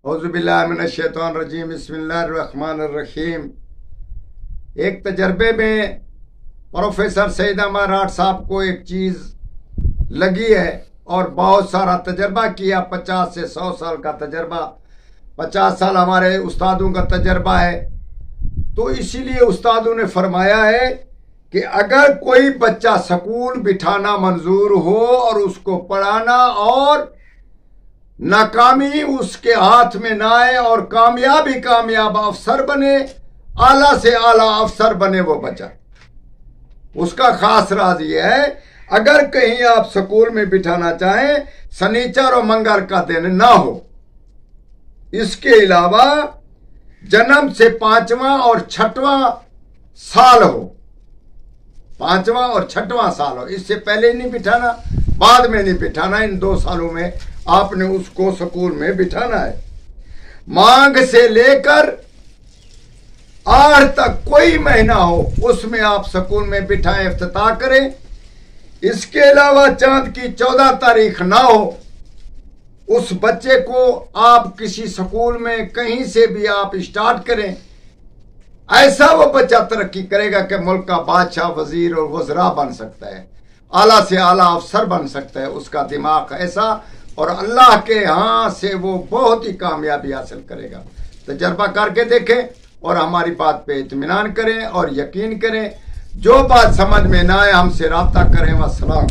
औज़ुबिल्लाहिमिनश्शैतानिर्रजीम बिस्मिल्लाहिर्रहमानिर्रहीम। एक तजर्बे में प्रोफेसर सईद अहमद राठ साहब को एक चीज़ लगी है और बहुत सारा तजर्बा किया। 50 से 100 साल का तजर्बा, 50 साल हमारे उस्तादों का तजर्बा है। तो इसीलिए उस्तादों ने फरमाया है कि अगर कोई बच्चा स्कूल बिठाना मंजूर हो और उसको पढ़ाना और नाकामी उसके हाथ में ना आए और कामयाब अफसर बने, आला से आला अफसर बने वो बच्चा, उसका खास राज ये है अगर कहीं आप स्कूल में बिठाना चाहें शनिचर और मंगल का दिन ना हो। इसके अलावा जन्म से 5वां और 6वां साल हो, 5वां और 6वां साल हो। इससे पहले नहीं बिठाना, बाद में नहीं बिठाना। इन 2 सालों में आपने उसको स्कूल में बिठाना है। मांग से लेकर 8 तक कोई महीना हो उसमें आप स्कूल में बिठाएं, इफ्तिताह करें। इसके अलावा चांद की 14 तारीख ना हो, उस बच्चे को आप किसी स्कूल में कहीं से भी आप स्टार्ट करें, ऐसा वो बच्चा तरक्की करेगा कि मुल्क का बादशाह, वजीर और वज़रा बन सकता है, आला से आला अफसर बन सकता है। उसका दिमाग ऐसा, और अल्लाह के यहाँ से वो बहुत ही कामयाबी हासिल करेगा। तजर्बा करके देखें और हमारी बात पे इत्मीनान करें और यकीन करें। जो बात समझ में ना आए हमसे राब्ता करें। वस्सलाम।